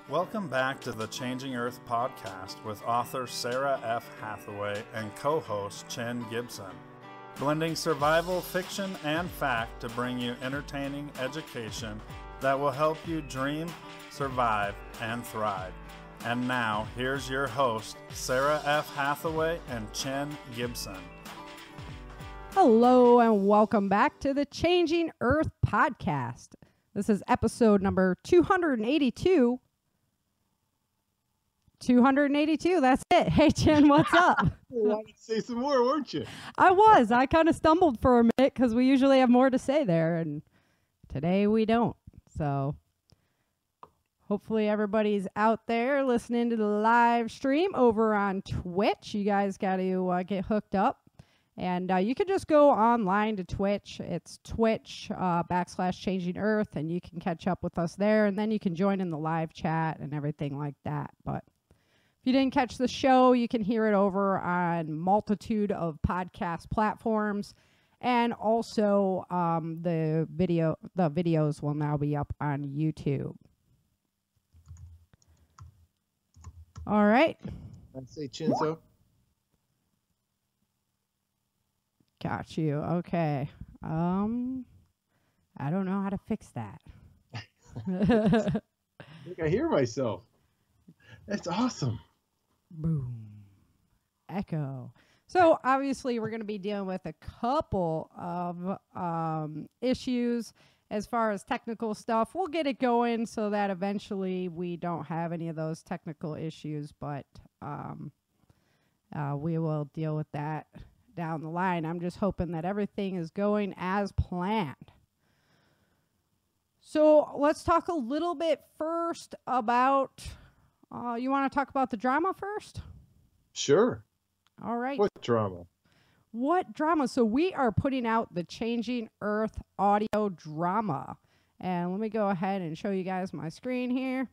Welcome back to the Changing Earth podcast with author Sara F. Hathaway and co-host Chin Gibson, blending survival fiction and fact to bring you entertaining education that will help you dream, survive, and thrive. And now, here's your host, Sara F. Hathaway and Chin Gibson. Hello, and welcome back to the Changing Earth podcast. This is episode number 282. 282, that's it. Hey, Chin, what's up? You wanted to say some more, weren't you? I kind of stumbled for a minute because we usually have more to say there, and today we don't. So hopefully everybody's out there listening to the live stream over on Twitch. You guys got to get hooked up. And you can just go online to Twitch. It's Twitch /Changing Earth, and you can catch up with us there. And then you can join in the live chat and everything like that. But if you didn't catch the show, you can hear it over on multitude of podcast platforms. And also the videos will now be up on YouTube. All right. I say Chinzo. Got you. Okay. I don't know how to fix that. I think I hear myself. That's awesome. Boom. Echo. So obviously we're going to be dealing with a couple of issues as far as technical stuff. We'll get it going so that eventually we don't have any of those technical issues, but we will deal with that down the line. I'm just hoping that everything is going as planned. So let's talk a little bit first about, you want to talk about the drama first? Sure. All right. What drama? What drama? So we are putting out the Changing Earth audio drama. And let me go ahead and show you guys my screen here.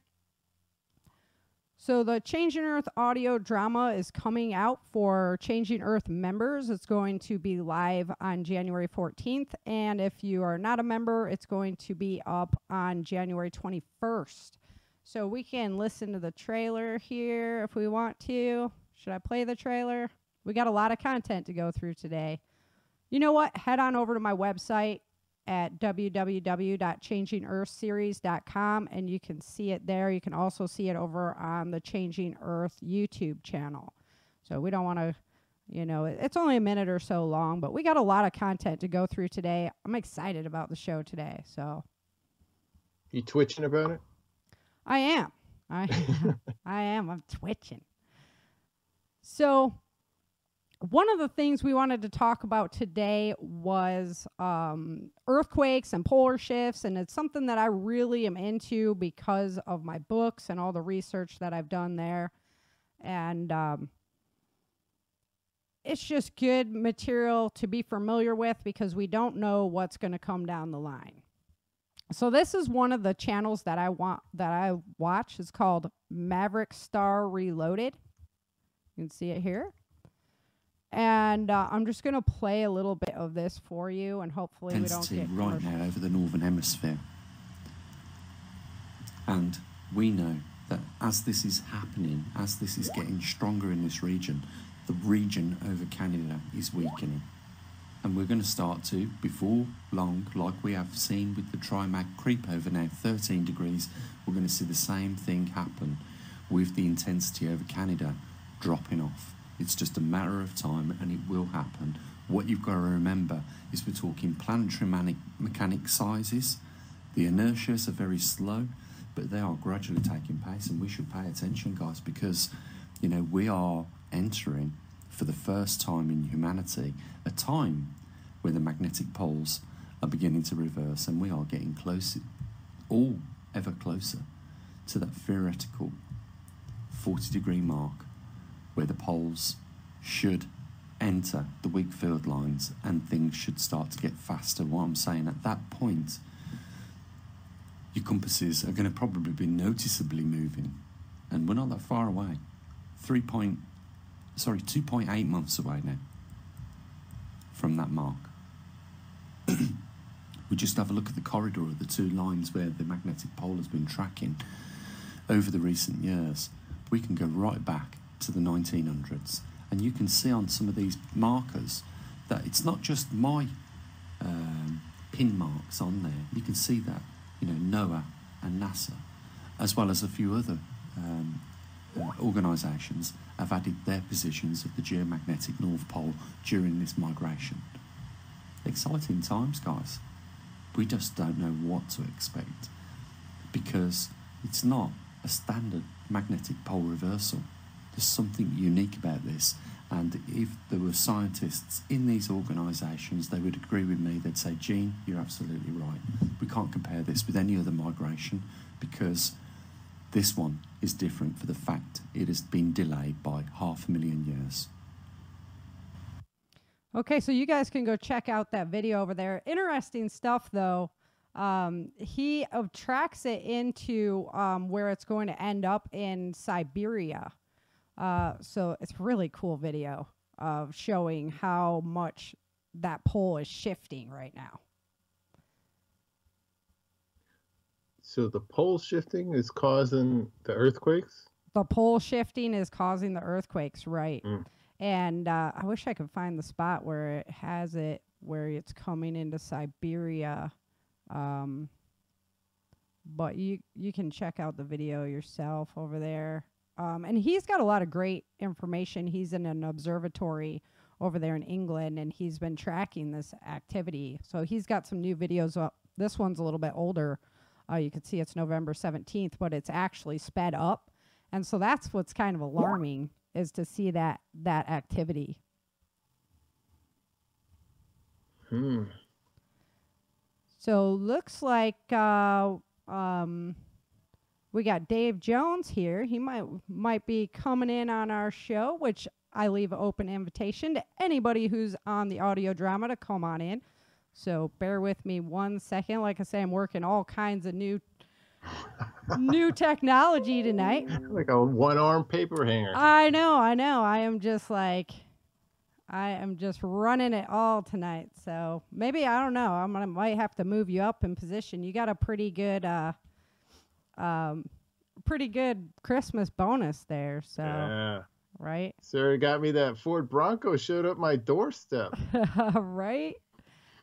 So the Changing Earth audio drama is coming out for Changing Earth members. It's going to be live on January 14th. And if you are not a member, it's going to be up on January 21st. So we can listen to the trailer here if we want to. Should I play the trailer? We got a lot of content to go through today. You know what? Head on over to my website at www.changingearthseries.com, and you can see it there. You can also see it over on the Changing Earth YouTube channel. So we don't want to, it's only a minute or so long, but we got a lot of content to go through today. I'm excited about the show today. So, You twitching about it? I am. I am. I'm twitching. So one of the things we wanted to talk about today was earthquakes and polar shifts, and it's something that I really am into because of my books and all the research that I've done there. And it's just good material to be familiar with because we don't know what's going to come down the line. So this is one of the channels that I watch. It's called Maverick Star Reloaded. You can see it here. And I'm just going to play a little bit of this for you, and hopefully we don't get right now over the Northern Hemisphere. And we know that as this is happening, as this is getting stronger in this region, the region over Canada is weakening. And we're going to start to, before long, like we have seen with the Trimag creep over now 13 degrees, we're going to see the same thing happen with the intensity over Canada dropping off. It's just a matter of time, and it will happen. What you've got to remember is we're talking planetary mechanic sizes. The inertias are very slow, but they are gradually taking place, and we should pay attention, guys, because, we are entering, for the first time in humanity, a time where the magnetic poles are beginning to reverse, and we are getting closer, all ever closer, to that theoretical 40-degree mark, where the poles should enter the weak field lines and things should start to get faster. What I'm saying, at that point, your compasses are going to probably be noticeably moving. And we're not that far away. 2.8 months away now from that mark. We just have a look at the corridor of the two lines where the magnetic pole has been tracking. over the recent years, we can go right back to the 1900s, and you can see on some of these markers that it's not just my pin marks on there. You can see that, you know, NOAA and NASA, as well as a few other organisations, have added their positions at the geomagnetic North Pole during this migration. Exciting times, guys. We just don't know what to expect, because it's not a standard magnetic pole reversal. There's something unique about this, and if there were scientists in these organisations, they would agree with me. They'd say, Gene, you're absolutely right. We can't compare this with any other migration, because this one is different for the fact it has been delayed by 500,000 years. Okay, so you guys can go check out that video over there. Interesting stuff, though. He tracks it into where it's going to end up in Siberia. So it's a really cool video of showing how much that pole is shifting right now. So the pole shifting is causing the earthquakes? The pole shifting is causing the earthquakes, right. And I wish I could find the spot where it has it, where it's coming into Siberia. But you can check out the video yourself over there. And he's got a lot of great information. He's in an observatory over there in England, and he's been tracking this activity. So he's got some new videos up. This one's a little bit older. You can see it's November 17th, but it's actually sped up. And so that's what's kind of alarming, is to see that activity. So looks like we got Dave Jones here. He might be coming in on our show, which I leave an open invitation to anybody who's on the audio drama to come on in. So bear with me 1 second. Like I say, I'm working all kinds of new technology tonight. Like a one-arm paper hanger. I know. I am just running it all tonight. So maybe, I don't know, might have to move you up in position. You got a pretty good Christmas bonus there. So Yeah. Right. Sarah got me that Ford Bronco, showed up my doorstep. Right.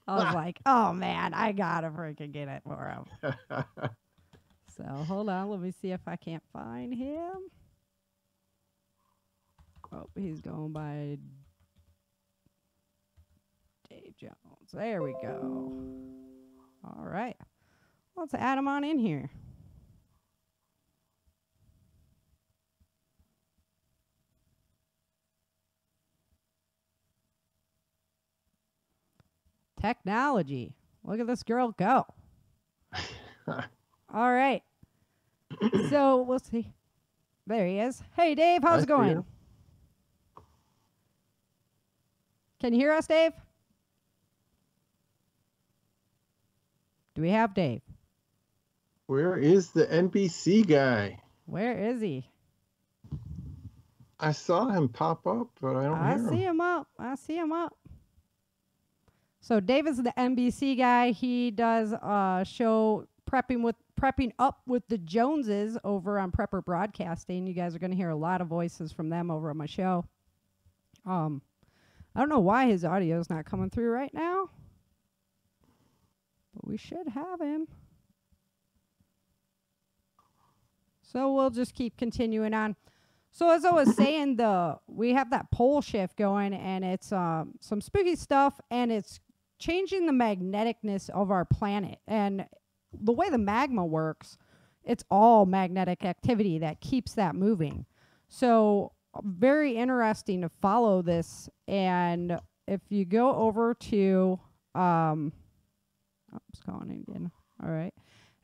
I was like, oh man, I gotta freaking get it for him. So hold on, let me see if I can't find him. Oh, he's going by Dave Jones. There we go. All right. Let's add him on in here. Technology. Look at this girl go. All right. So we'll see. There he is. Hey, Dave, how's it going? Can you hear us, Dave? Do we have Dave? Where is the NBC guy? Where is he? I saw him pop up, but I don't hear him. I see him up. So Dave is the NBC guy. He does a show prepping up with the Joneses over on Prepper Broadcasting. You guys are going to hear a lot of voices from them over on my show. I don't know why his audio is not coming through right now, but we should have him. So we'll just keep continuing on. So as I was saying, we have that pole shift going, and it's some spooky stuff, and it's changing the magneticness of our planet. And the way the magma works, it's all magnetic activity that keeps that moving. So very interesting to follow this. And if you go over to, it's going again. All right.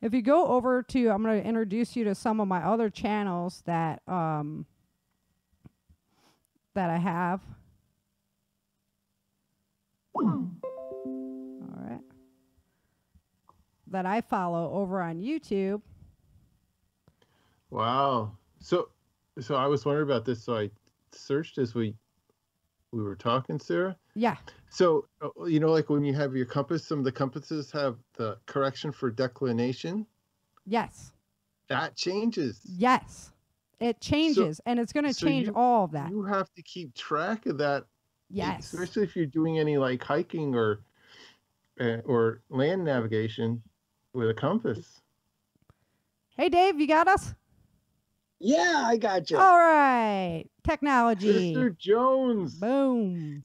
If you go over to, I'm going to introduce you to some of my other channels that I have. All right. That I follow over on YouTube. Wow. So I was wondering about this. So I searched as we were talking, Sarah. Yeah. So, you know, like when you have your compass, some of the compasses have the correction for declination. Yes. that changes. Yes, it changes, and it's going to change all of that. You have to keep track of that. Yes. Especially if you're doing any like hiking or land navigation with a compass. Hey, Dave, you got us? Yeah, I got you. All right. Technology. Mr. Jones. Boom.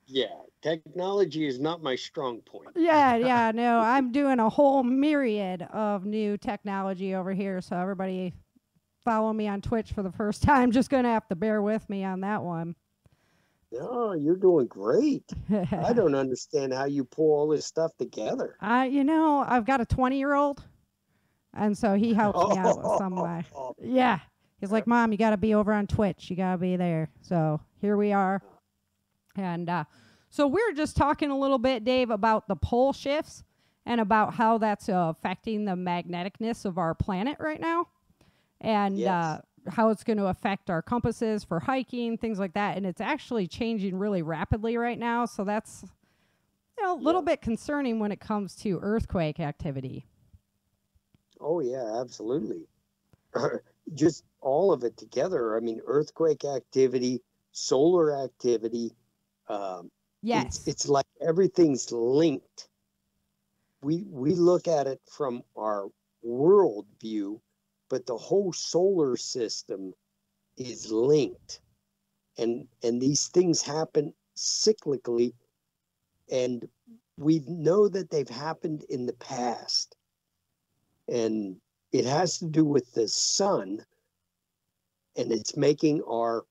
Yeah, technology is not my strong point. Yeah, no, I'm doing a whole myriad of new technology over here, so everybody follow me on Twitch for the first time. Just going to have to bear with me on that one. No, you're doing great. I don't understand how you pull all this stuff together. I've got a 20-year-old, and so he helps me out with some of my... Yeah. He's like, Mom, you got to be over on Twitch. You got to be there. So here we are. And so we're just talking a little bit, Dave, about the pole shifts and about how that's affecting the magneticness of our planet right now. And how it's going to affect our compasses for hiking, things like that. And it's actually changing really rapidly right now. So that's a little bit concerning when it comes to earthquake activity. Oh, yeah, absolutely. Just all of it together. I mean, earthquake activity, solar activity. Yes. It's like everything's linked. We look at it from our world view, but the whole solar system is linked. And these things happen cyclically, and we know that they've happened in the past. And it has to do with the sun, and it's making our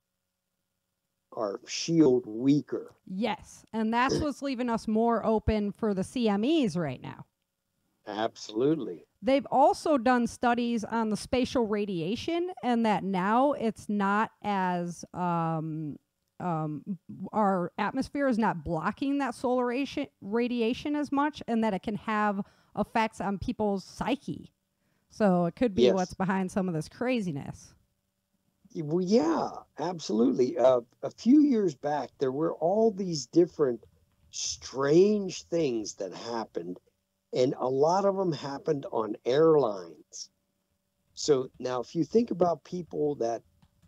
shield weaker. Yes, and that's what's leaving us more open for the CMEs right now. Absolutely. They've also done studies on the spatial radiation, and that now it's not as our atmosphere is not blocking that solar radiation as much, and that it can have effects on people's psyche. So it could be what's behind some of this craziness. Well, yeah, absolutely. A few years back, there were all these different strange things that happened, and a lot of them happened on airlines. So now, if you think about people that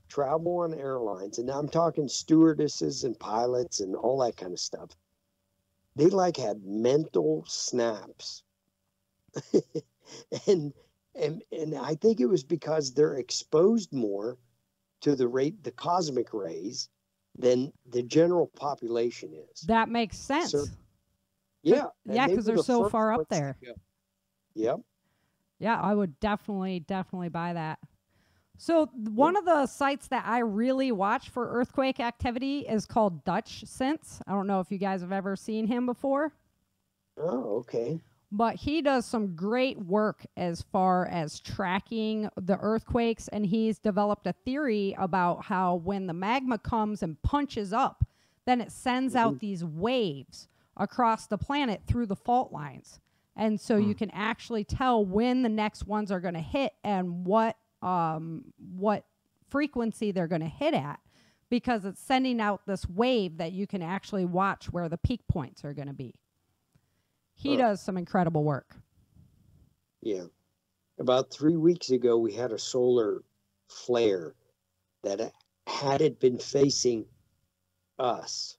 travel on airlines, and now I'm talking stewardesses and pilots and all that kind of stuff, they like had mental snaps. and I think it was because they're exposed more to the cosmic rays than the general population is. That makes sense. So, yeah. Yeah, because they're so far up there. Yep. Yeah, I would definitely buy that. So one of the sites that I really watch for earthquake activity is called Dutch Sense. I don't know if you guys have ever seen him before. Oh, okay. But he does some great work as far as tracking the earthquakes, and he's developed a theory about how when the magma comes and punches up, then it sends out these waves across the planet through the fault lines. And so you can actually tell when the next ones are going to hit and what frequency they're going to hit at, because it's sending out this wave that you can actually watch where the peak points are going to be. He does some incredible work. Yeah. About 3 weeks ago, we had a solar flare that had it been facing us,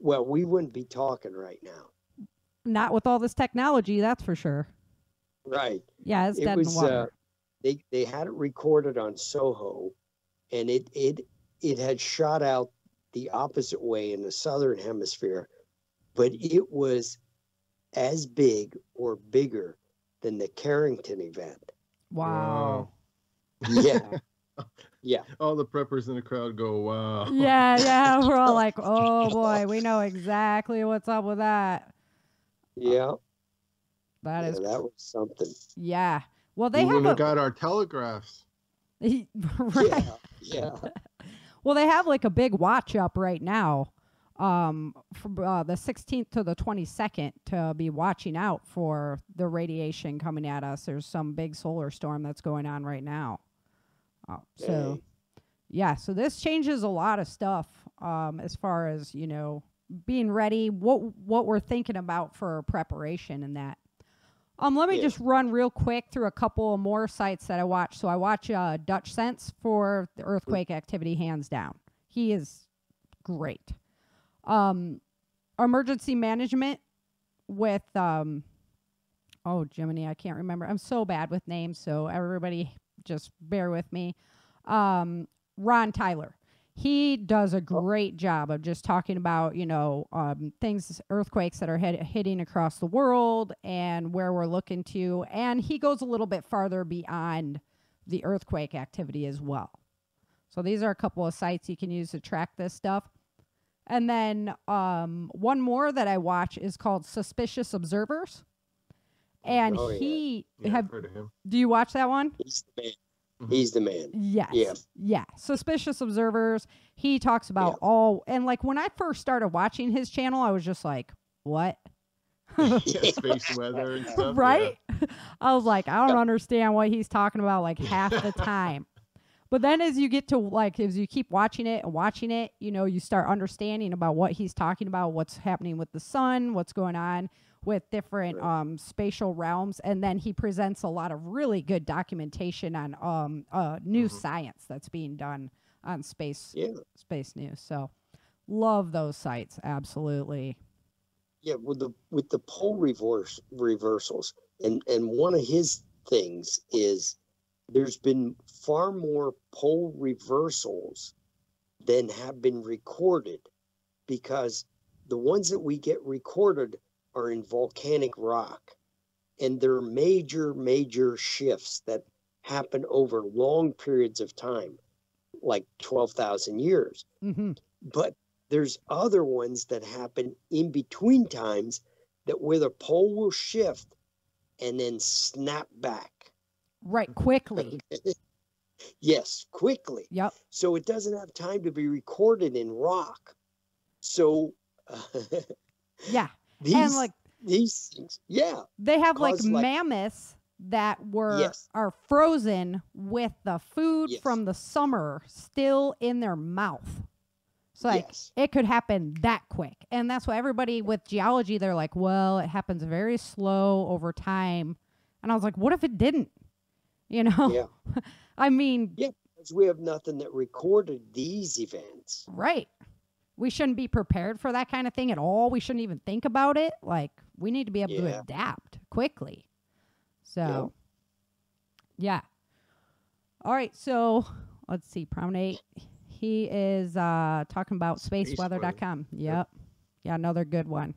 well, we wouldn't be talking right now. Not with all this technology, that's for sure. Right. Yeah, it's dead in the water. They had it recorded on Soho, and it had shot out the opposite way in the southern hemisphere, but it was as big or bigger than the Carrington event. Wow. Yeah. Yeah. All the preppers in the crowd go, wow. Yeah. We're all like, oh boy, we know exactly what's up with that. Yeah. That was something. Yeah. Well, they have got our telegraphs. Right. Yeah. Well, they have like a big watch up right now, from the 16th to the 22nd, to be watching out for the radiation coming at us. There's some big solar storm that's going on right now. So this changes a lot of stuff as far as, being ready, what we're thinking about for preparation and that. Let me Yeah. just run real quick through a couple of more sites that I watch. So I watch Dutch Sense for the earthquake activity, hands down. He is great. Emergency management with oh, Jiminy, I can't remember. I'm so bad with names, so everybody just bear with me. Ron Tyler. He does a great job of just talking about, things, earthquakes that are hitting across the world and where we're looking to. And he goes a little bit farther beyond the earthquake activity as well. So these are a couple of sites you can use to track this stuff. And then one more that I watch is called Suspicious Observers. And Oh, yeah. I've heard of him. do you watch that one? He's the man. He's the man. Yes. Yeah. Suspicious Observers. He talks about all, and like when I first started watching his channel, I was just like, what? Yeah, space weather and stuff. Right? I was like, I don't understand what he's talking about like half the time. But then as you get to as you keep watching it, you start understanding about what he's talking about, what's happening with the sun, what's going on with different spatial realms. And then he presents a lot of really good documentation on new science that's being done on space news. So love those sites. Absolutely. Yeah, with the pole reversals, and one of his things is there's been far more pole reversals than have been recorded, because the ones that we get recorded are in volcanic rock, and they're major shifts that happen over long periods of time, like 12,000 years. Mm-hmm. But there's other ones that happen in between times that where the pole will shift and then snap back. Right. Quickly. Yes, quickly. Yep. So it doesn't have time to be recorded in rock. So Yeah. these, and like these things, they have like cause, like, mammoths that are frozen with the food from the summer still in their mouth. So like it could happen that quick. And that's why everybody with geology, they're like, well, it happens very slow over time. And I was like, what if it didn't? Yeah. I mean, because we have nothing that recorded these events. Right. We shouldn't be prepared for that kind of thing at all. We shouldn't even think about it. Like, we need to be able to adapt quickly. So, yeah. All right. So, let's see. Promenade. He is talking about spaceweather.com. Yep. Yeah, another good one.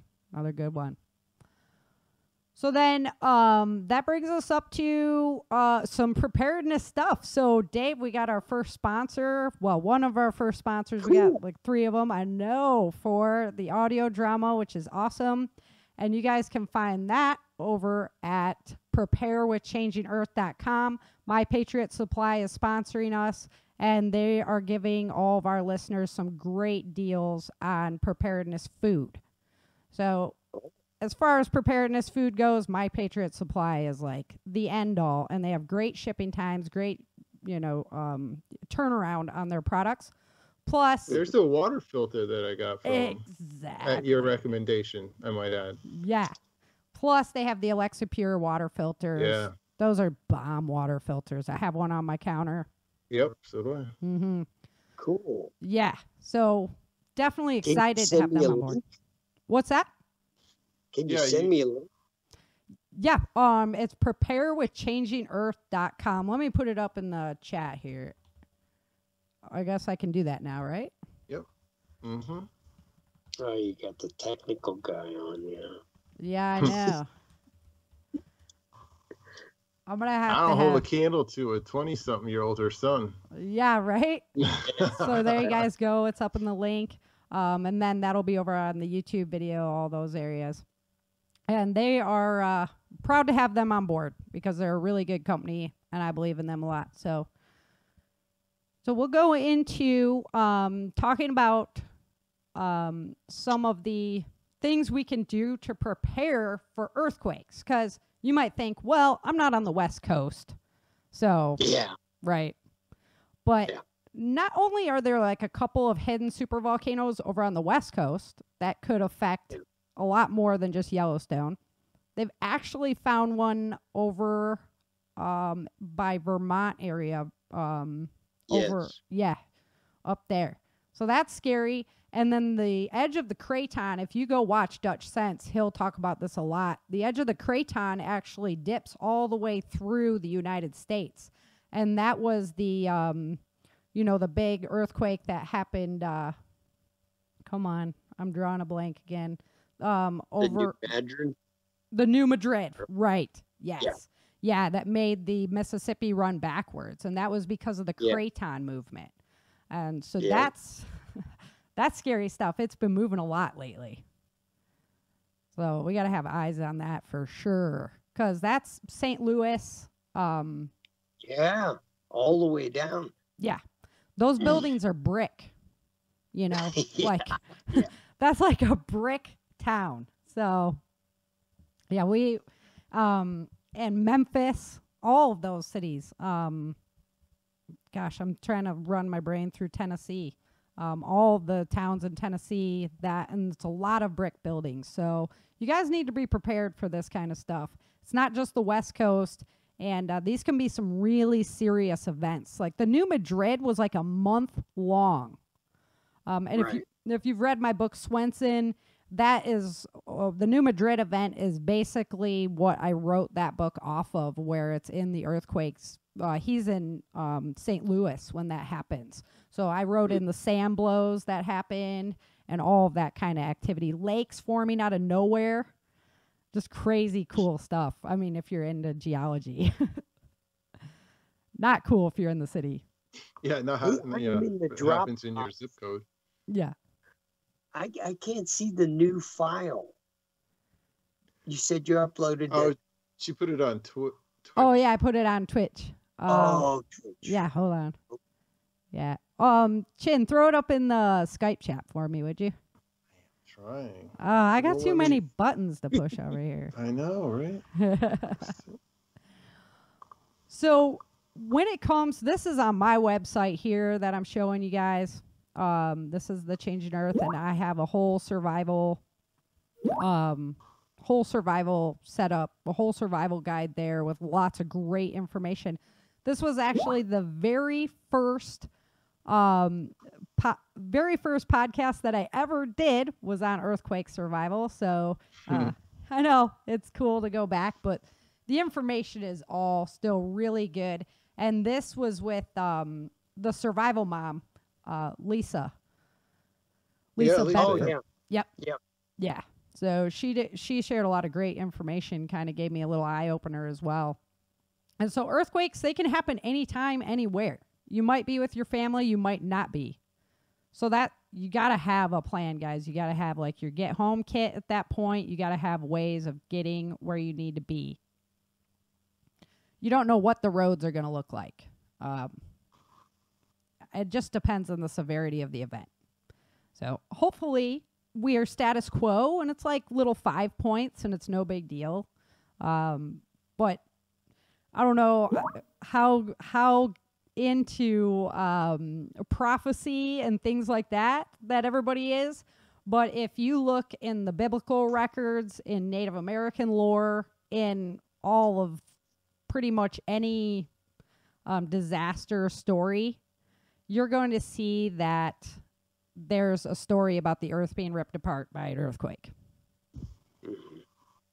So then that brings us up to some preparedness stuff. So, Dave, we got our first sponsor. Well, one of our first sponsors. Cool. We got like 3 of them, I know, for the audio drama, which is awesome. And you guys can find that over at preparewithchangingearth.com. My Patriot Supply is sponsoring us, and they are giving all of our listeners some great deals on preparedness food. So, as far as preparedness food goes, My Patriot Supply is like the end all, and they have great shipping times, great, turnaround on their products. Plus, there's the water filter that I got from at your recommendation, I might add. Yeah. Plus, they have the Alexa Pure water filters. Yeah. Those are bomb water filters. I have one on my counter. Yep, so do I. Mm-hmm. Cool. Yeah. So definitely excited to have them on board. What's that? Can you send me a link? Yeah. It's preparewithchangingearth.com. Let me put it up in the chat here. I guess I can do that now, right? Yep. Mm-hmm. Oh, you got the technical guy on, Yeah, I know. I'm gonna have I don't hold a candle to a 20-something-year-old son. Yeah, right? So there you guys go. It's up in the link. And then that'll be over on the YouTube video, all those areas. And they are proud to have them on board because they're a really good company, and I believe in them a lot. So we'll go into talking about some of the things we can do to prepare for earthquakes. Because you might think, well, I'm not on the West Coast. So, right. But not only are there like a couple of hidden supervolcanoes over on the West Coast that could affect a lot more than just Yellowstone, They've actually found one over by Vermont area. Up there. So that's scary. And then the edge of the craton, if you go watch Dutch Sense, he'll talk about this a lot. The edge of the craton actually dips all the way through the United States. And that was the, the big earthquake that happened. Come on, I'm drawing a blank again. Over the New Madrid. Right. Yes. Yeah, that made the Mississippi run backwards. And that was because of the craton movement. And so that's scary stuff. It's been moving a lot lately. So we got to have eyes on that for sure. Because that's St. Louis. All the way down. Yeah. Those buildings are brick. That's like a brick town. So, yeah, we, and Memphis, all of those cities. Gosh, I'm trying to run my brain through Tennessee. All the towns in Tennessee, and it's a lot of brick buildings. So you guys need to be prepared for this kind of stuff. It's not just the West Coast, and these can be some really serious events. Like the New Madrid was like a month long. If you've read my book, Swenson, that is the New Madrid event is basically what I wrote that book off of, where it's in the earthquakes. He's in St. Louis when that happens. So I wrote in the sand blows that happen and all of that kind of activity. Lakes forming out of nowhere. Just crazy cool stuff. I mean, if you're into geology. Not cool if you're in the city. Yeah, no, it happens in your zip code. Yeah. I can't see the new file. You said you uploaded it. She put it on Twitch. Oh, yeah, I put it on Twitch. Twitch. Yeah, hold on. Yeah. Chin, throw it up in the Skype chat for me, would you? Trying. I got too many buttons to push over here. I know, right? So when it comes, this is on my website here that I'm showing you guys. This is the Changing Earth, and I have a whole survival setup, a whole survival guide there with lots of great information. This was actually the very first podcast that I ever did was on earthquake survival. So I know it's cool to go back, but the information is all still really good. And this was with the survival mom, Lisa. Lisa. Yep. Yeah. So she shared a lot of great information, kind of gave me a little eye opener as well. And so earthquakes, they can happen anytime, anywhere. You might be with your family, you might not be. So that you got to have a plan, guys. You got to have like your get home kit at that point. You got to have ways of getting where you need to be. You don't know what the roads are going to look like. It just depends on the severity of the event. So hopefully we are status quo and it's like little 5 points and it's no big deal. But I don't know how into prophecy and things like that everybody is. But if you look in the biblical records, in Native American lore, in all of pretty much any disaster story, you're going to see that there's a story about the earth being ripped apart by an earthquake.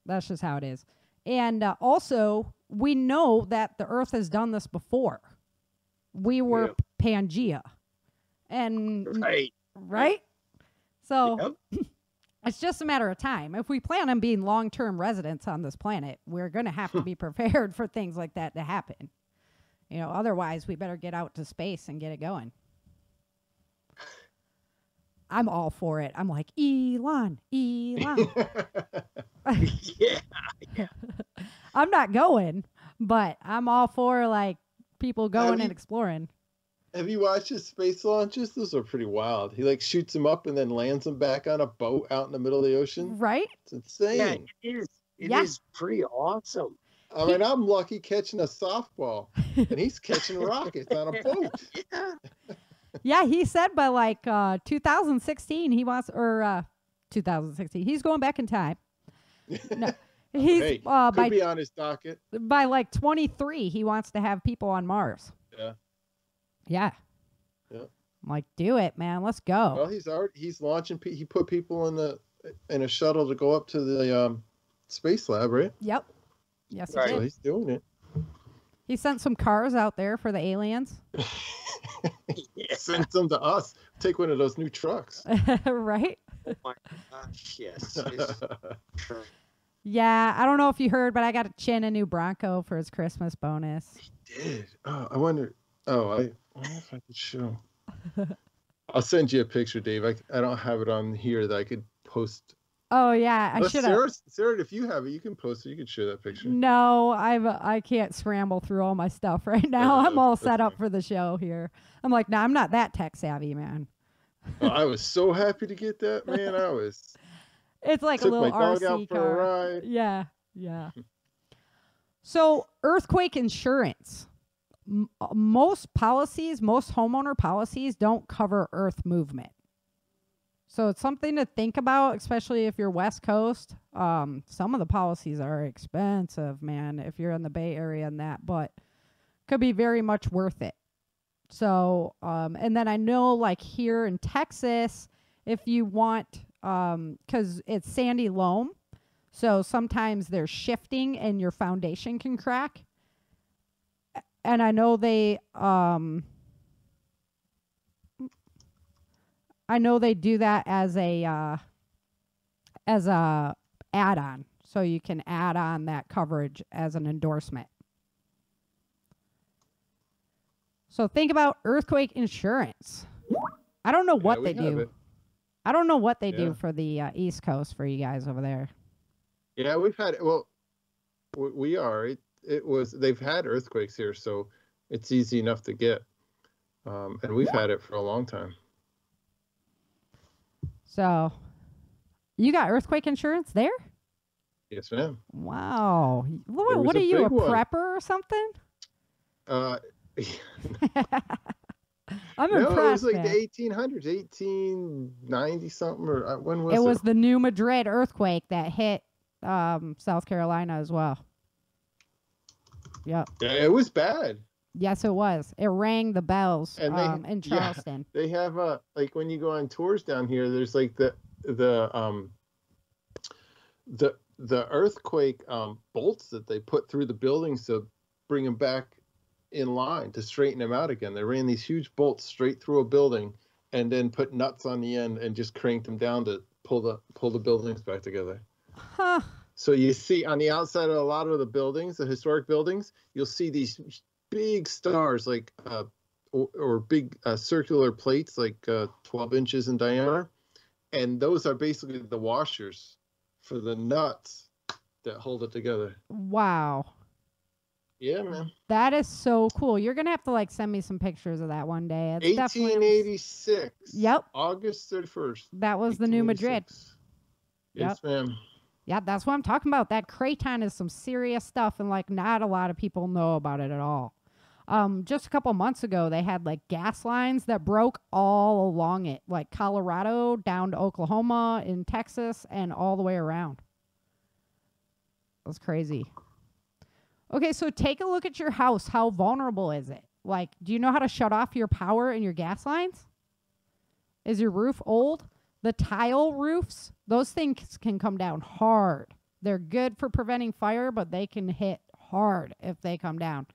That's just how it is. And also, we know that the earth has done this before. We were Pangea. And right? So it's just a matter of time. If we plan on being long-term residents on this planet, we're going to have to be prepared for things like that to happen. Otherwise, we better get out to space and get it going. I'm all for it. I'm like, Elon. Yeah. I'm not going, but I'm all for like people going and exploring. Have you watched his space launches? Those are pretty wild. He like shoots them up and then lands them back on a boat out in the middle of the ocean. Right? It's insane. Yeah, it is. It is pretty awesome. I mean, I'm lucky catching a softball, and he's catching rockets on a boat. Yeah, he said by like 2016 he wants, or 2016, he's going back in time. No, He's Hey, could by be on his docket. by like 23, he wants to have people on Mars. Yeah. Yeah. Yeah. I'm like, do it, man. Let's go. Well, he's launching. He put people in a shuttle to go up to the space lab, right? Yep. Yes, Right. he So did. he's doing it. He sent some cars out there for the aliens. Yeah. Send them to us. Take one of those new trucks. Right? Oh my gosh, yes. It's true. Yeah, I don't know if you heard, but I got Chin a new Bronco for his Christmas bonus. Did. Oh, I wonder. Oh, I wonder if I could show. I'll send you a picture, Dave. I don't have it on here that I could post. Oh yeah, I should have. Sarah, if you have it, you can post it. You can share that picture. No, I can't scramble through all my stuff right now. I'm all That's set up fine. for the show here. I'm like, no, I'm not that tech savvy, man. Oh, I was so happy to get that, man. I was. It's like a Took little my dog RC out for car. a ride. Yeah, yeah. So earthquake insurance. Most homeowner policies don't cover earth movement. So it's something to think about, especially if you're West Coast. Some of the policies are expensive, man, if you're in the Bay Area and that, but could be very much worth it. So, and then I know like here in Texas, if you want, because it's sandy loam, so sometimes there's shifting and your foundation can crack. And I know they do that as a add-on, so you can add on that coverage as an endorsement. So think about earthquake insurance. I don't know what they do. I don't know what they do for the East Coast for you guys over there. Yeah, we've had. Well, we are. They've had earthquakes here, so it's easy enough to get, and we've had it for a long time. So, you got earthquake insurance there? Yes, ma'am. Wow. was What a are you, a big one. prepper or something? I'm No, it was impressed. like man. the 1800s, 1890 something, or when was it? It was the New Madrid earthquake that hit South Carolina as well. Yep. Yeah, it was bad. Yes, it was. It rang the bells And in Charleston. They have like when you go on tours down here, there's like the earthquake bolts that they put through the buildings to bring them back in line, to straighten them out again. They ran these huge bolts straight through a building and then put nuts on the end and just cranked them down to pull the buildings back together. Huh. So you see on the outside of a lot of the buildings, the historic buildings, you'll see these big stars, like or big circular plates, like 12 inches in diameter, and those are basically the washers for the nuts that hold it together. Wow. Yeah, man. That is so cool. You're going to have to like send me some pictures of that one day. It's 1886. Yep. August 31st. That was the New Madrid. 1886. Yes, ma'am. Yeah, that's what I'm talking about. That craton is some serious stuff, and like not a lot of people know about it at all. Just a couple months ago, they had like gas lines that broke all along it, like Colorado down to Oklahoma, in Texas, and all the way around. That's crazy. Okay, so take a look at your house. How vulnerable is it? Like, do you know how to shut off your power and your gas lines? Is your roof old? The tile roofs, those things can come down hard. They're good for preventing fire, but they can hit hard if they come down.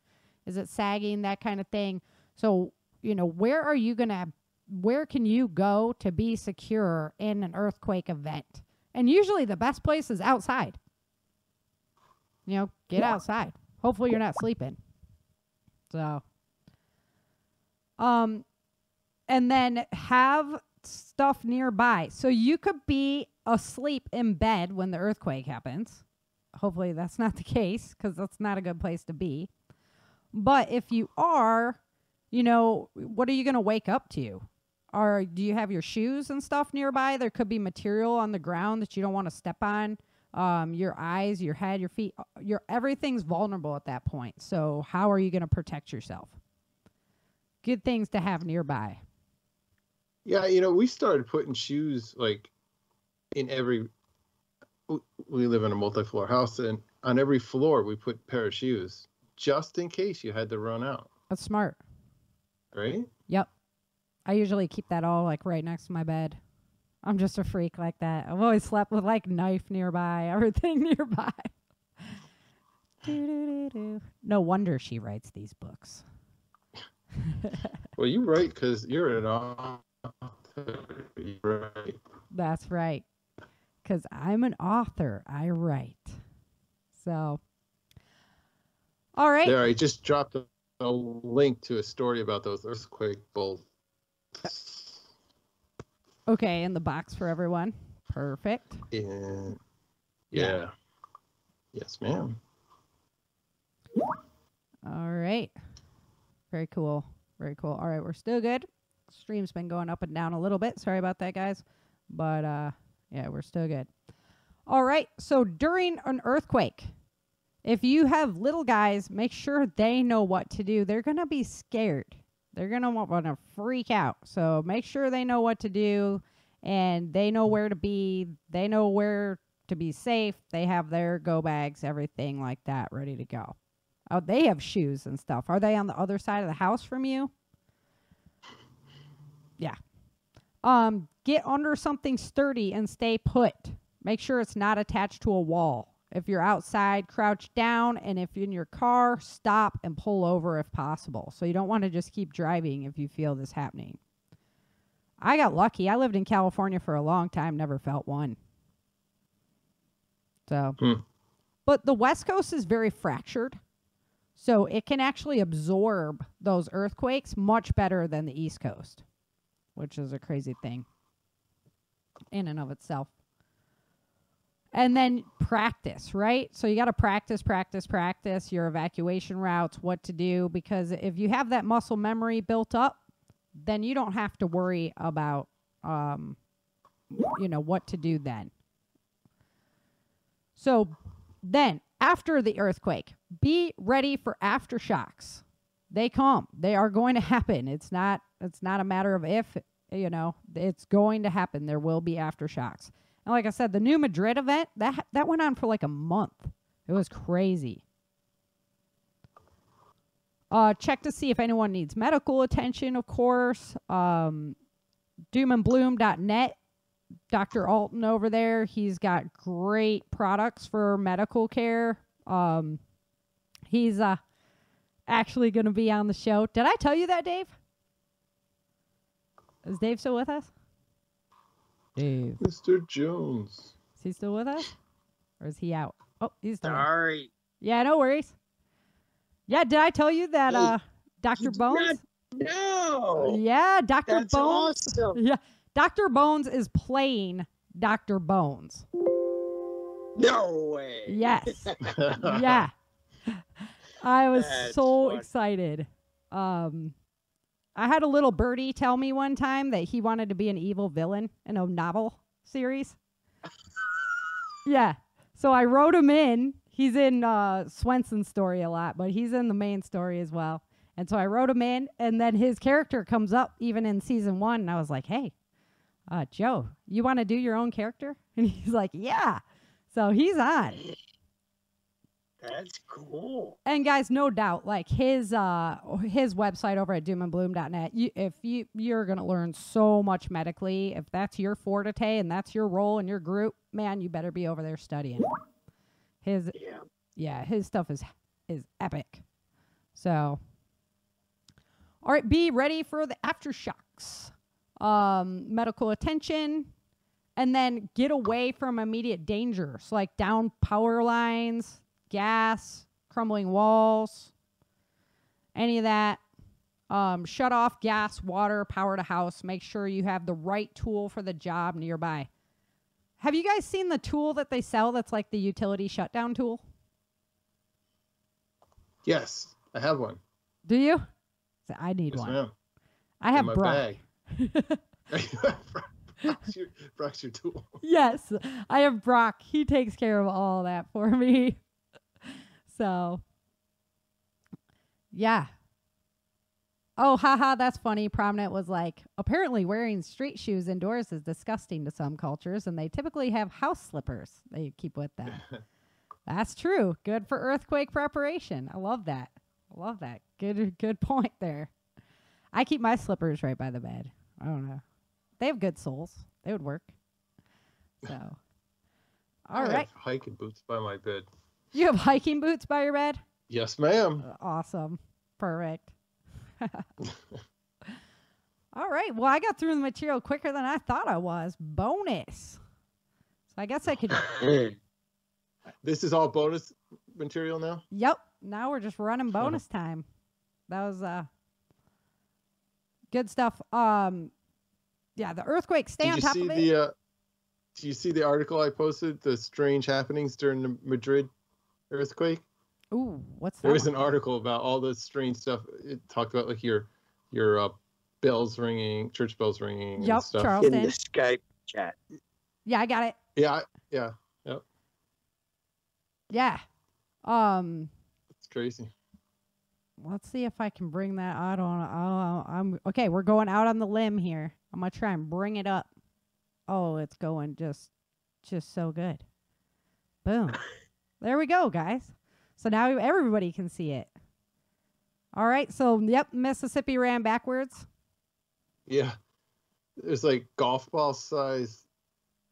Is it sagging, that kind of thing? So, where can you go to be secure in an earthquake event? And usually the best place is outside. Get outside. Hopefully you're not sleeping. So, and then have stuff nearby. So you could be asleep in bed when the earthquake happens. Hopefully that's not the case, because that's not a good place to be. But if you are, what are you going to wake up to? Or do you have your shoes and stuff nearby? There could be material on the ground that you don't want to step on. Your eyes, your head, your feet, everything's vulnerable at that point. So how are you going to protect yourself? Good things to have nearby. Yeah, we started putting shoes like in every we live in a multi-floor house, and on every floor we put a pair of shoes just in case you had to run out. That's smart. Right? Yep. I usually keep that all like right next to my bed. I'm just a freak like that. I've always slept with like knife nearby, everything nearby. No wonder she writes these books. Well, you write because you're an author. You write. That's right. Because I'm an author. I write. So, all right. There, I just dropped a link to a story about those earthquake bolts. Okay, in the box for everyone. Perfect. Yeah. Yes, ma'am. All right. Very cool. Very cool. All right, we're still good. Stream's been going up and down a little bit. Sorry about that, guys. But, yeah, we're still good. All right, so during an earthquake, if you have little guys, make sure they know what to do. They're going to be scared. They're going to want to freak out. So make sure they know what to do, and they know where to be. They know where to be safe. They have their go bags, everything like that, ready to go. Oh, they have shoes and stuff. Are they on the other side of the house from you? Yeah. Get under something sturdy and stay put. Make sure it's not attached to a wall. If you're outside, crouch down, and if you're in your car, stop and pull over if possible. So you don't want to just keep driving if you feel this happening. I got lucky. I lived in California for a long time, never felt one. So, but the West Coast is very fractured. So it can actually absorb those earthquakes much better than the East Coast, which is a crazy thing in and of itself. And then practice, right? So you got to practice your evacuation routes, what to do, because if you have that muscle memory built up, then you don't have to worry about, what to do then. So then after the earthquake, be ready for aftershocks. They come. They are going to happen. It's not a matter of if, it's going to happen. There will be aftershocks. And like I said, the New Madrid event, that went on for like a month. It was crazy. Check to see if anyone needs medical attention, of course. Doomandbloom.net. Dr. Alton over there, he's got great products for medical care. He's actually going to be on the show. Did I tell you that, Dave? Is Dave still with us? Dave. Mr. Jones. Is he still with us? Or is he out? Oh, he's still. Sorry. Yeah, no worries. Yeah, did I tell you that Dr. Bones? No. Yeah, Dr. That's Bones. awesome. Yeah, Dr. Bones is playing Dr. Bones. No way. Yes. Yeah. I was That's so fun. excited. I had a little birdie tell me one time that he wanted to be an evil villain in a novel series. Yeah. So I wrote him in. He's in Swenson's story a lot, but he's in the main story as well. And so I wrote him in, and then his character comes up even in season 1, and I was like, hey, Joe, you want to do your own character? And he's like, yeah. So he's on. That's cool. And guys, no doubt, like his website over at doomandbloom.net, you're going to learn so much medically. If that's your forte and that's your role in your group, man, you better be over there studying. His stuff is epic. So, all right, be ready for the aftershocks. Medical attention, and then get away from immediate dangers, like down power lines, gas, crumbling walls, any of that. Shut off gas, water, power to house. Make sure you have the right tool for the job nearby. Have you guys seen the tool that they sell that's like the utility shutdown tool? Yes, I have one. Do you? I need Yes, one. ma'am. I have In my Brock. bag. Brock's your tool. Yes, I have Brock. He takes care of all that for me. So, yeah. Oh, haha, that's funny. Prominent was like, apparently wearing street shoes indoors is disgusting to some cultures, and they typically have house slippers they keep with them. That's true. Good for earthquake preparation. I love that. I love that. Good point there. I keep my slippers right by the bed. I don't know. They have good soles. They would work. So, all I right. have hiking boots by my bed. You have hiking boots by your bed? Yes, ma'am. Awesome. Perfect. All right. Well, I got through the material quicker than I thought I was. Bonus. So I guess I could. This is all bonus material now? Yep. Now we're just running bonus time. That was good stuff. Yeah, the earthquake. Stay on top of it. Did you see the article I posted? The strange happenings during the Madrid earthquake. Ooh, what's that? There was an article about all the strange stuff. It talked about like your bells ringing, church bells ringing. Yep, and stuff. Charleston. In the Skype chat. Yeah, I got it. Yeah. Yeah. It's crazy. Let's see if I can bring that out on. I'm okay. We're going out on the limb here. I'm gonna try and bring it up. Oh, it's going just so good. Boom. There we go, guys. So now everybody can see it. All right. So yep, Mississippi ran backwards. Yeah. There's like golf ball size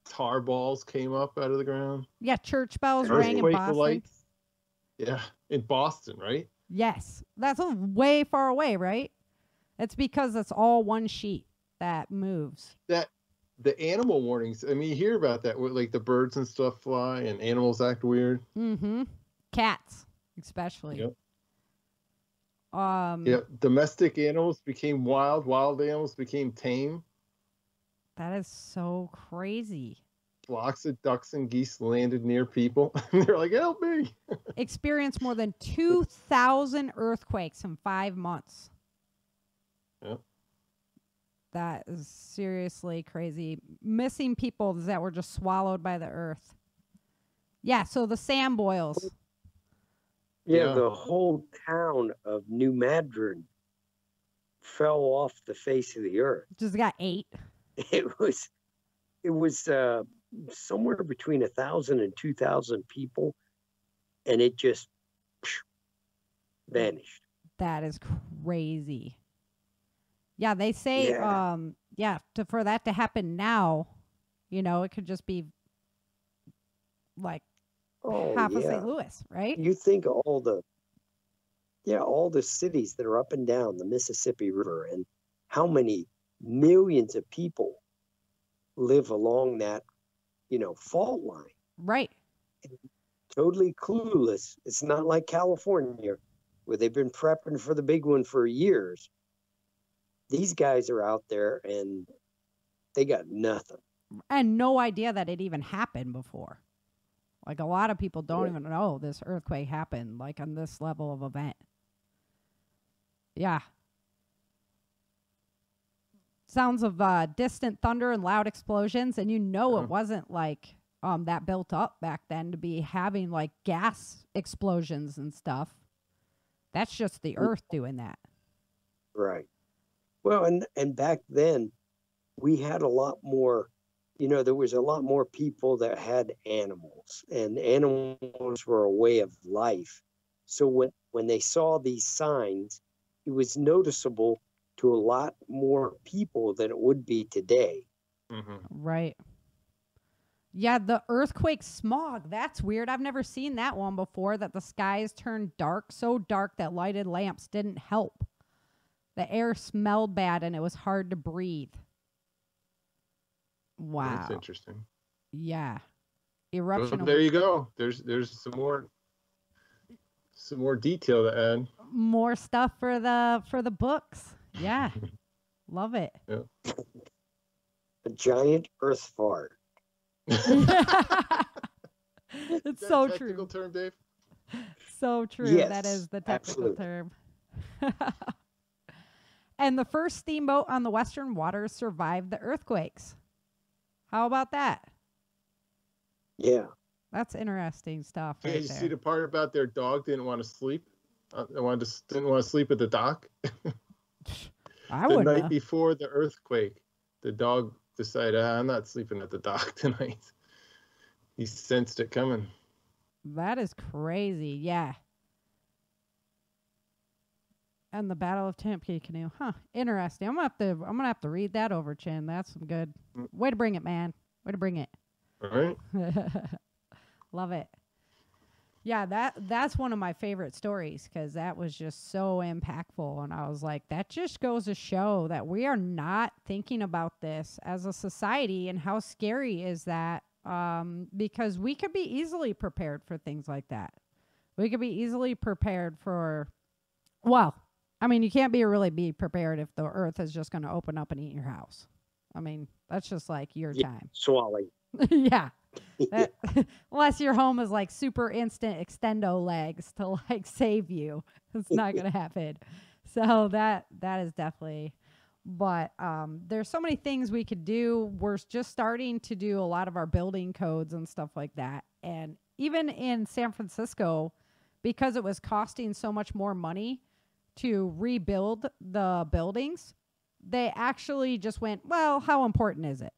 tar balls came up out of the ground. Yeah, church bells rang in Earthquake Boston. lights. Yeah, in Boston, right? Yes, that's way far away, right? It's because it's all one sheet that moves. That the animal warnings. I mean, you hear about that, like the birds and stuff fly and animals act weird. Mm-hmm. Cats, especially. Yep. Yeah, Domestic animals became wild. Wild animals became tame. that is so crazy. Flocks of ducks and geese landed near people. They're like, help me. Experienced more than 2,000 earthquakes in 5 months. Yep. That is seriously crazy. Missing people that were just swallowed by the earth. Yeah, so the sand boils. Yeah, the whole town of New Madrid fell off the face of the earth. Just got 8. It was somewhere between 1,000 and 2,000 people, and it just vanished. That is crazy. Yeah, they say, for that to happen now, it could just be like half of St. Louis, right? You think of all the cities that are up and down the Mississippi River, and how many millions of people live along that, fault line. Right. And totally clueless. It's not like California, where they've been prepping for the big one for years. These guys are out there and they got nothing. And no idea that it even happened before. Like a lot of people don't even know this earthquake happened, like on this level of event. Yeah. Sounds of distant thunder and loud explosions, and it wasn't like that built up back then to be having like gas explosions and stuff. That's just the earth doing that. Right. Well, and back then we had a lot more, there was a lot more people that had animals, and animals were a way of life. So when they saw these signs, it was noticeable to a lot more people than it would be today. Mm-hmm. Right. Yeah, the earthquake smog. That's weird. I've never seen that one before, that the skies turned dark, so dark that lighted lamps didn't help. The air smelled bad and it was hard to breathe. Wow. That's interesting. Yeah. Eruption. Well, there you go. There's some more detail to add. More stuff for the books. Yeah. Love it. Yeah. A giant earth fart. It's so true. Technical term, Dave? So true. Yes, that is the technical absolutely. term. And the first steamboat on the Western waters survived the earthquakes. How about that? Yeah. That's interesting stuff. Did Right you there. see the part about their dog didn't want to sleep? Didn't want to sleep at the dock? I The wouldn't. night before the earthquake, the dog decided, I'm not sleeping at the dock tonight. He sensed it coming. That is crazy. Yeah. And the Battle of Tippecanoe. Huh. Interesting. I'm gonna have to read that over, Chin. That's some good. Way to bring it, man. Way to bring it. All right. Love it. Yeah, that's one of my favorite stories because that was just so impactful. And I was like, that just goes to show that we are not thinking about this as a society, and how scary is that? Because we could be easily prepared for things like that. We could be easily prepared for, well, I mean, you can't be prepared if the earth is just going to open up and eat your house. I mean, that's just like your time. Swallowing. Yeah. Unless your home is like super instant extendo legs to like save you. It's not going to happen. So that is definitely, but there's so many things we could do. We're just starting to do a lot of our building codes and stuff like that. And even in San Francisco, because it was costing so much more money to rebuild the buildings, they actually just went, well, how important is it?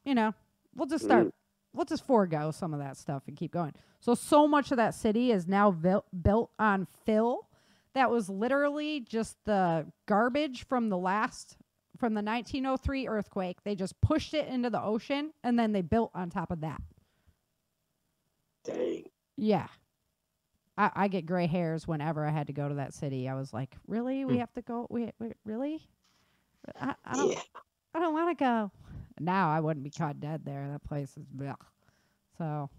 You know, we'll just start. We'll just forego some of that stuff and keep going. So much of that city is now built on fill. That was literally just the garbage from the 1903 earthquake. They just pushed it into the ocean, and then they built on top of that. Dang. Yeah. I get gray hairs whenever I had to go to that city. I was like, really? We have to go? Wait, really? I don't want to go. Now I wouldn't be caught dead there. That place is blech. So,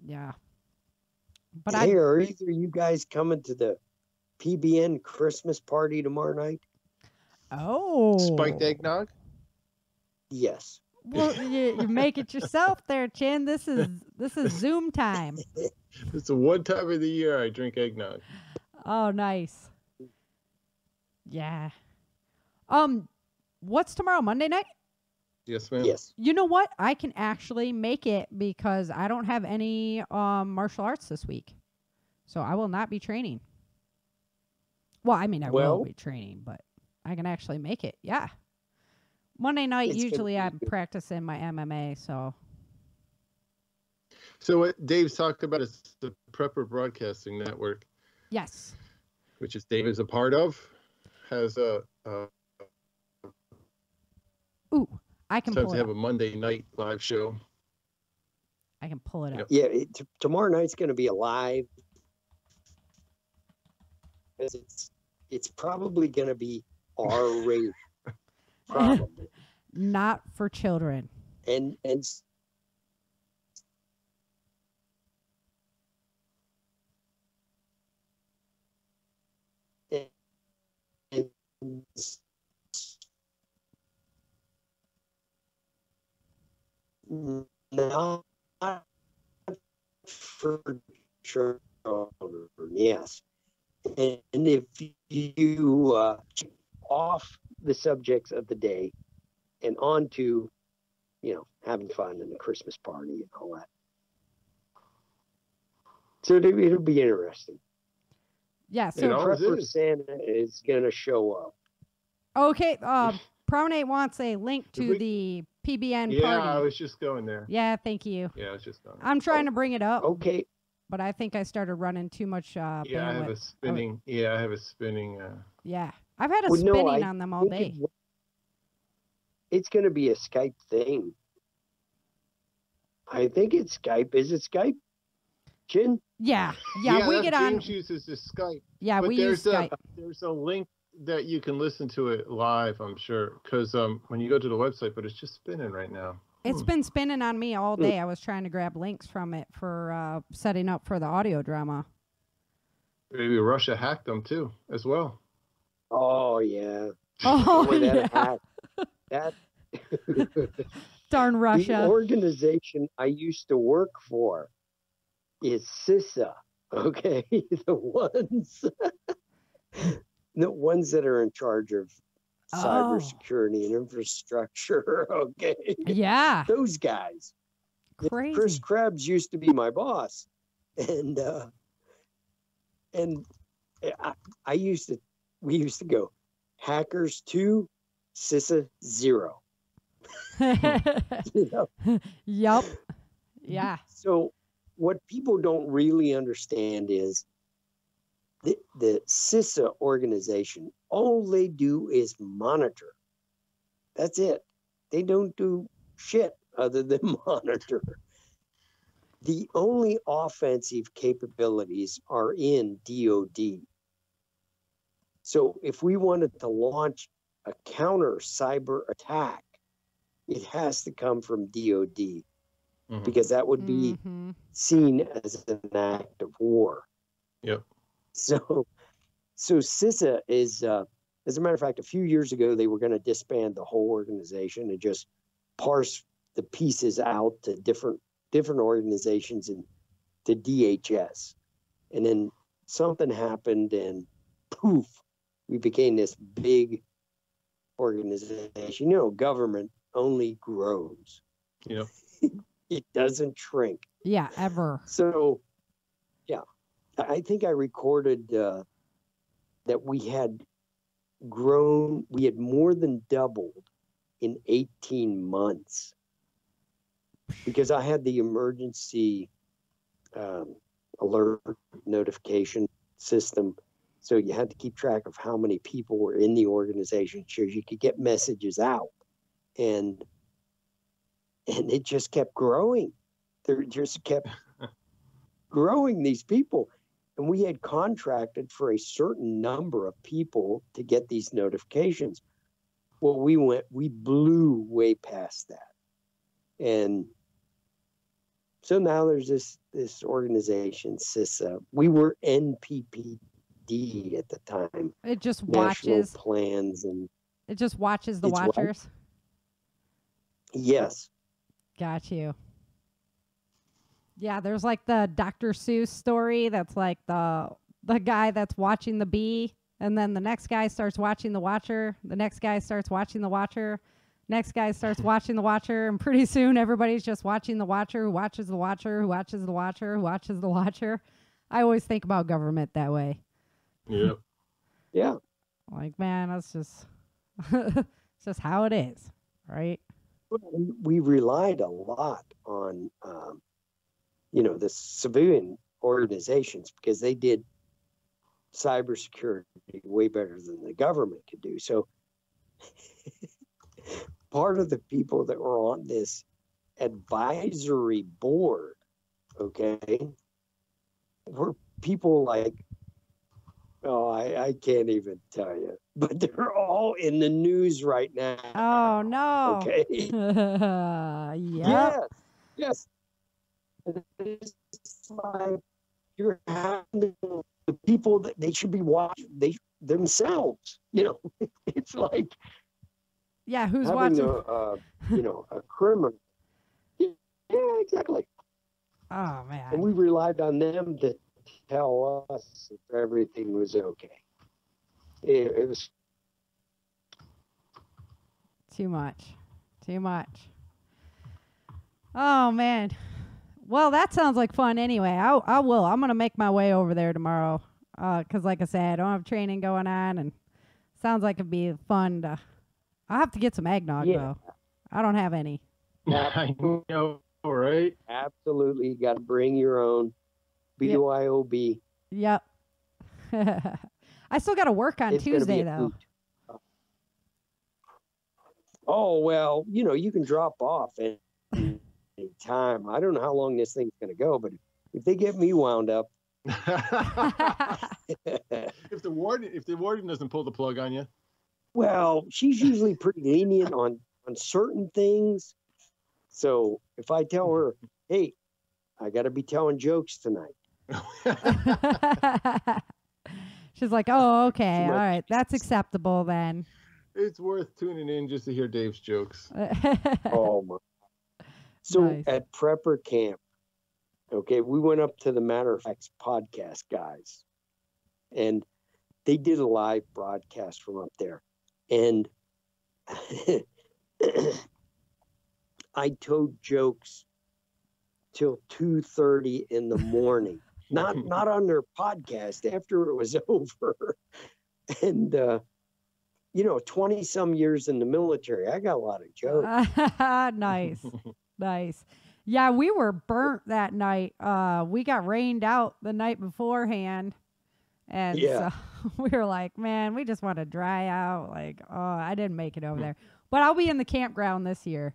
yeah. But hey, are either of you guys coming to the PBN Christmas party tomorrow night? Oh. Spiked eggnog? Yes. Well, you make it yourself there, Chin. This is Zoom time. It's the one time of the year I drink eggnog. Oh, nice. Yeah. What's tomorrow? Monday night? Yes, ma'am. Yes. You know what? I can actually make it because I don't have any martial arts this week. So I will not be training. Well, I mean, I will be training, but I can actually make it. Yeah. Monday night, usually I'm practicing my MMA, so. So what Dave's talked about is the Prepper Broadcasting Network. Yes. Which is Dave is a part of. Has a I can pull it up. have a Monday night live show. I can pull it up. Yeah, tomorrow night's going to be a live. It's probably going to be R-rated. Probably. Not for children. And not for children, yes. And if you off the subjects of the day and on to, having fun and the Christmas party and all that. So it'll be interesting. Yeah, so Prepper Santa is going to show up. Okay, Pronate wants a link to the PBN party. Yeah, I was just going there. Yeah, thank you. Yeah, I was just going there. I'm trying to bring it up. Okay. But I think I started running too much bandwidth. I have a spinning. Yeah, I've had a spinning on them all day. It's going to be a Skype thing. I think it's Skype. Is it Skype, Chin? Yeah, we get on. James uses the Skype. Yeah, we use Skype. There's a link that you can listen to it live, I'm sure, because when you go to the website, but it's just spinning right now. It's been spinning on me all day. I was trying to grab links from it for setting up for the audio drama. Maybe Russia hacked them too, as well. Oh yeah. That darn Russia. The organization I used to work for is CISA. Okay, the ones that are in charge of cybersecurity and infrastructure. Okay. Yeah. Those guys. Crazy. Chris Krebs used to be my boss. And I we used to go hackers 2, CISA 0. You know? Yup. Yeah. So what people don't really understand is the CISA organization, all they do is monitor. That's it. They don't do shit other than monitor. The only offensive capabilities are in DoD. So if we wanted to launch a counter cyber attack, it has to come from DoD, because that would be seen as an act of war. Yep. So CISA is, as a matter of fact, a few years ago, they were going to disband the whole organization and just parse the pieces out to different organizations and to DHS. And then something happened and poof, we became this big organization. You know, government only grows. Yep. It doesn't shrink. Yeah, ever. So, yeah, I think I recorded that we had grown, we had more than doubled in 18 months, because I had the emergency alert notification system. So you had to keep track of how many people were in the organization so you could get messages out. And it just kept growing. There just kept growing, these people. And we had contracted for a certain number of people to get these notifications. Well, we blew way past that. And so now there's this organization, CISA. We were NPPD at the time. It just National watches plans, and it just watches the watchers. Yes. Got you. Yeah, there's like the Dr. Seuss story that's like the guy that's watching the bee, and then the next guy starts watching the watcher, the next guy starts watching the watcher, next guy starts watching the watcher, and pretty soon everybody's just watching the watcher who watches the watcher who watches the watcher who watches the watcher. I always think about government that way. Yep. Yeah. Like, man, that's just it's just how it is, right? We relied a lot on the civilian organizations, because they did cybersecurity way better than the government could do. So part of the people that were on this advisory board, okay, were people like, I can't even tell you, but they're all in the news right now. Oh, no. Okay. Yeah. Yes. It's like you're having the people that they should be watching themselves. You know, it's like, yeah, who's having watching? a criminal. Yeah, exactly. Oh, man. And we relied on them to tell us if everything was okay. It was too much. Oh, man. Well, that sounds like fun anyway. I will. I'm going to make my way over there tomorrow. Because like I said, I don't have training going on, and sounds like it'd be fun to... I'll have to get some eggnog, though. I don't have any. I know, right? Absolutely. You got to bring your own. BYOB. Yep. I still got to work on Tuesday, though. Oh, well, you can drop off any time. I don't know how long this thing's going to go, but if they get me wound up. If the warden doesn't pull the plug on you. Well, she's usually pretty lenient on certain things. So if I tell her, hey, I got to be telling jokes tonight. She's like, oh, okay. All right. That's acceptable then. It's worth tuning in just to hear Dave's jokes. Oh, my. So Nice. at prepper camp, okay, we went up to the Matter of Facts podcast guys, and they did a live broadcast from up there. And I told jokes till 2:30 in the morning. not on their podcast after it was over. And 20 some years in the military, I got a lot of jokes. Nice. Yeah, we were burnt that night. We got rained out the night beforehand. And so we were like, man, we just want to dry out. Like, oh, I didn't make it over there. But I'll be in the campground this year.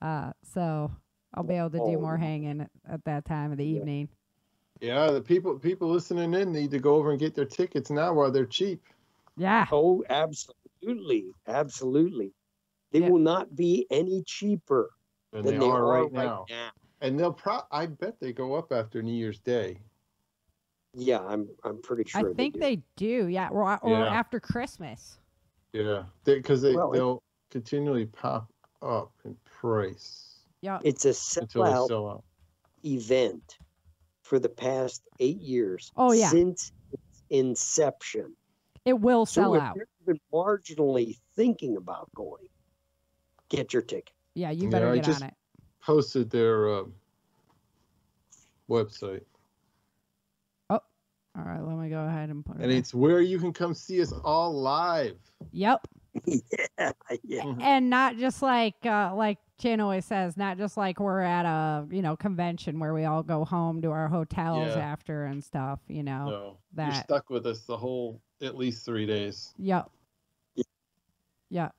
So I'll be able to do more hanging at that time of the evening. Yeah, the people listening in need to go over and get their tickets now while they're cheap. Yeah. Oh, absolutely. Absolutely. They will not be any cheaper than they are are right now. And they'll I bet they go up after New Year's Day. Yeah, I'm pretty sure. I think they do. Yeah, or after Christmas. Yeah, because they'll continually pop up in price. Yeah, it's a sellout event for the past 8 years. Oh yeah, since its inception. It will sell out. If you're even marginally thinking about going, get your ticket. Yeah, you better get on it. Posted their website. All right, let me go ahead and put it. And it's where you can come see us all live. Yep. Yeah. And not just like Chin always says, not just like we're at a convention where we all go home to our hotels after and stuff. No, you're stuck with us the whole at least 3 days. Yep. Yep.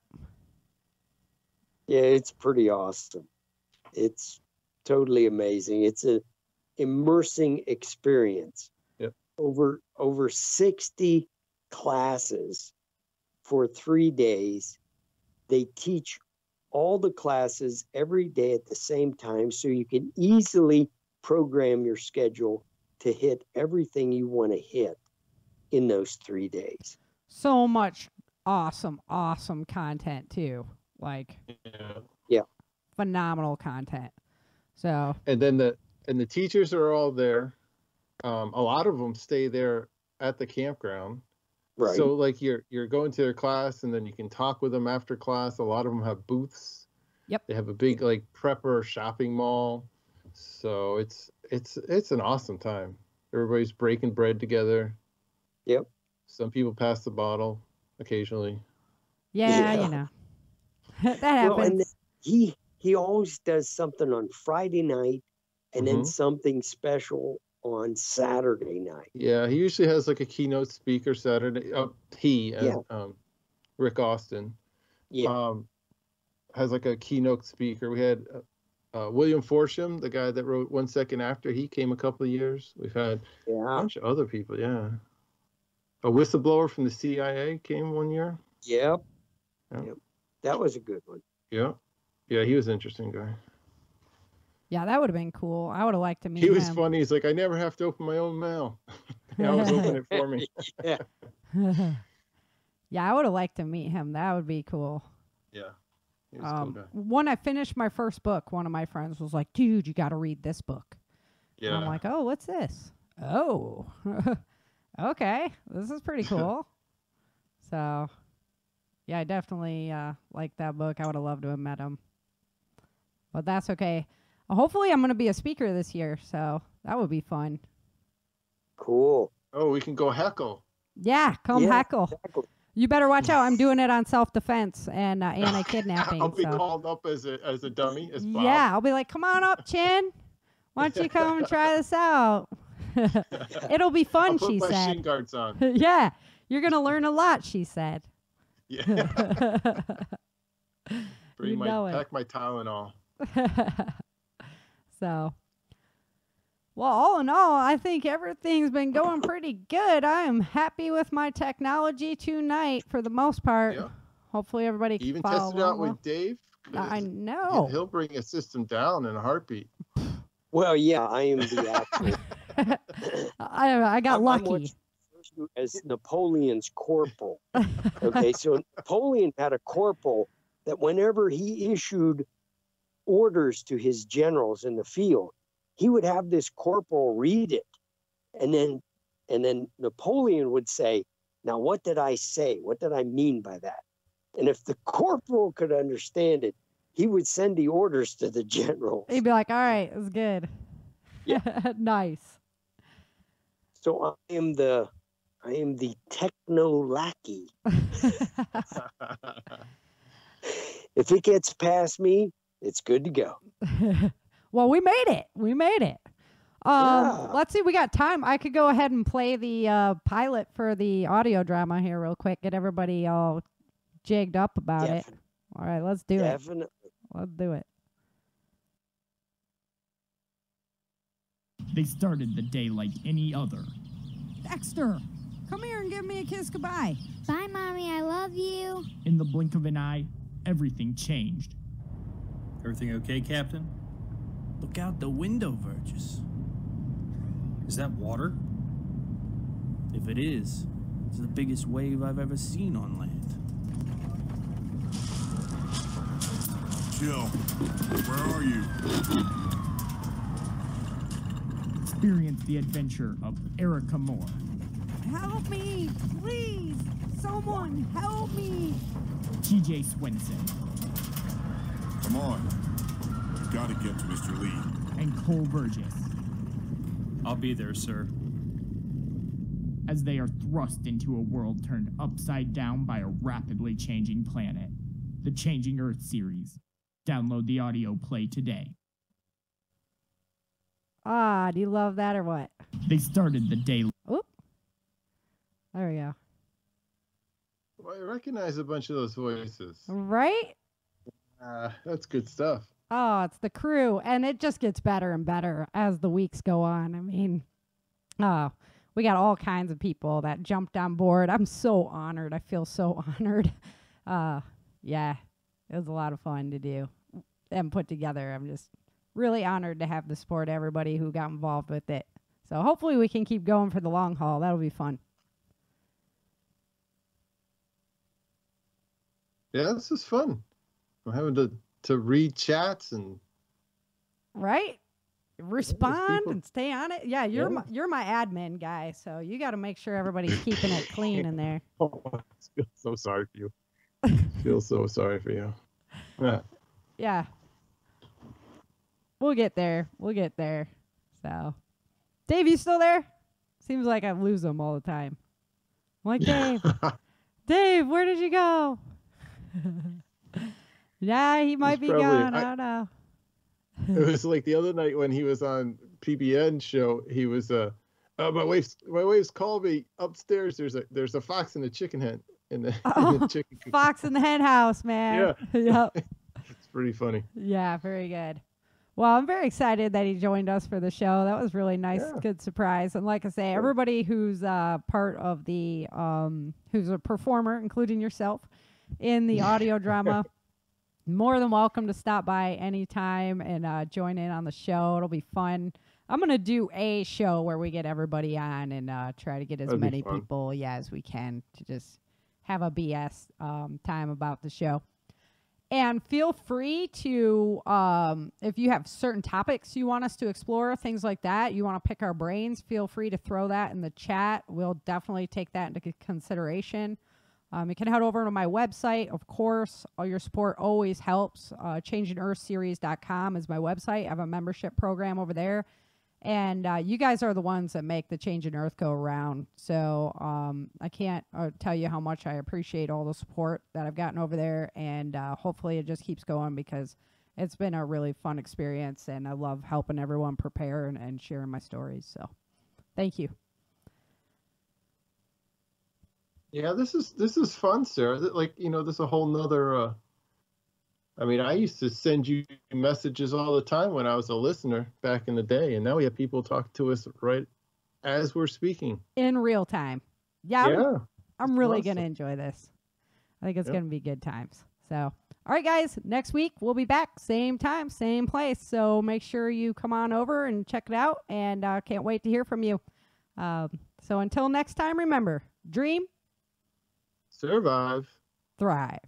Yeah, it's pretty awesome. It's totally amazing. It's an immersing experience. Over 60 classes for 3 days. They teach all the classes every day at the same time, so you can easily program your schedule to hit everything you want to hit in those 3 days. So much awesome content too. Like phenomenal content. So and the teachers are all there. A lot of them stay there at the campground. Right. So like you're going to their class and then you can talk with them after class. A lot of them have booths. Yep. They have a big like prepper shopping mall. So it's an awesome time. Everybody's breaking bread together. Yep. Some people pass the bottle occasionally. Yeah. That happens. Well, and he always does something on Friday night and then something special on Saturday night. Yeah, he usually has like a keynote speaker Saturday. Rick Austin. Yeah. Has like a keynote speaker. We had William Forsham, the guy that wrote 1 Second After. He came a couple of years. We've had a bunch of other people. Yeah. A whistleblower from the CIA came 1 year. Yep. Yep. That was a good one. Yeah. Yeah, he was an interesting guy. Yeah, that would have been cool. I would have liked to meet him. He was funny. He's like, I never have to open my own mail. I always open it for me. Yeah. Yeah, I would have liked to meet him. That would be cool. Yeah. He was a cool guy. When I finished my first book, one of my friends was like, dude, you got to read this book. Yeah. And I'm like, oh, what's this? Oh, okay. This is pretty cool. So, yeah, I definitely liked that book. I would have loved to have met him. But that's okay. Hopefully, I'm going to be a speaker this year, so that would be fun. Cool. Oh, we can go heckle. Yeah, come heckle. Exactly. You better watch out. I'm doing it on self-defense and anti-kidnapping. I'll be called up as a dummy, as Bob. Yeah, I'll be like, come on up, Chin. Why don't you come and try this out? It'll be fun, she said. I'll put my shin guards on. Yeah, you're going to learn a lot, she said. Yeah. Pack my Tylenol. So, well, all in all, I think everything's been going pretty good. I am happy with my technology tonight for the most part. Yeah. Hopefully everybody can even follow tested out along. with Dave. I know. He'll bring a system down in a heartbeat. Well, yeah, I am the actual. I got lucky. As Napoleon's corporal. Okay, so Napoleon had a corporal that whenever he issued orders to his generals in the field, he would have this corporal read it, and then Napoleon would say, "Now, what did I say? What did I mean by that?" And if the corporal could understand it, he would send the orders to the generals. He'd be like, "All right, it's good." Yeah. Nice. So I am the techno lackey. If it gets past me, it's good to go. Well, we made it. We made it. Let's see. We got time. I could go ahead and play the pilot for the audio drama here real quick. Get everybody all jigged up about it. All right, let's do it. Let's do it. They started the day like any other. Dexter, come here and give me a kiss goodbye. Bye, Mommy. I love you. In the blink of an eye, everything changed. Everything okay, Captain? Look out the window, Burgess. Is that water? If it is, it's the biggest wave I've ever seen on land. Jill, where are you? Experience the adventure of Erica Moore. Help me, please. Someone help me. TJ Swenson. Come on. You've got to get to Mr. Lee. And Cole Burgess. I'll be there, sir. As they are thrust into a world turned upside down by a rapidly changing planet. The Changing Earth series. Download the audio play today. Do you love that or what? They started the day. Oop. There we go. Well, I recognize a bunch of those voices. Right? That's good stuff. Oh, it's the crew. And it just gets better and better as the weeks go on. I mean, we got all kinds of people that jumped on board. I'm so honored. I feel so honored. Yeah, it was a lot of fun to do and put together. I'm just really honored to have the support of everybody who got involved with it. So hopefully we can keep going for the long haul. That'll be fun. Yeah, this is fun. I'm having to read chats and right, respond and stay on it. Yeah, you're my admin guy, so you got to make sure everybody's keeping it clean in there. Oh, I feel so sorry for you. Feel so sorry for you. Yeah. We'll get there. We'll get there. So, Dave, you still there? Seems like I lose him all the time. I'm like, Dave, Dave, where did you go? Yeah, he might be gone. I don't know. It was like the other night when he was on PBN show. He was my wife's called me upstairs. There's a fox in the chicken hen in the chicken coop. Fox in the hen house, man. Yeah. Yep. It's pretty funny. Yeah, very good. Well, I'm very excited that he joined us for the show. That was really nice, good surprise. And like I say, everybody who's part of the who's a performer, including yourself, in the audio drama, more than welcome to stop by anytime and join in on the show. It'll be fun. I'm going to do a show where we get everybody on and try to get as many people as we can to just have a BS time about the show. And feel free to, if you have certain topics you want us to explore, things like that, you want to pick our brains, feel free to throw that in the chat. We'll definitely take that into consideration. You can head over to my website. Of course, all your support always helps. ChangingEarthSeries.com is my website. I have a membership program over there. And you guys are the ones that make the Changing Earth go around. So I can't tell you how much I appreciate all the support that I've gotten over there. And hopefully it just keeps going because it's been a really fun experience. And I love helping everyone prepare and sharing my stories. So thank you. Yeah, this is fun, Sarah. Like, this is a whole nother. I mean, I used to send you messages all the time when I was a listener back in the day, and now we have people talk to us right as we're speaking in real time. Yeah, I'm really gonna enjoy this. I think it's gonna be good times. So, all right, guys, next week we'll be back, same time, same place. So make sure you come on over and check it out, and can't wait to hear from you. So until next time, remember, dream, survive, thrive.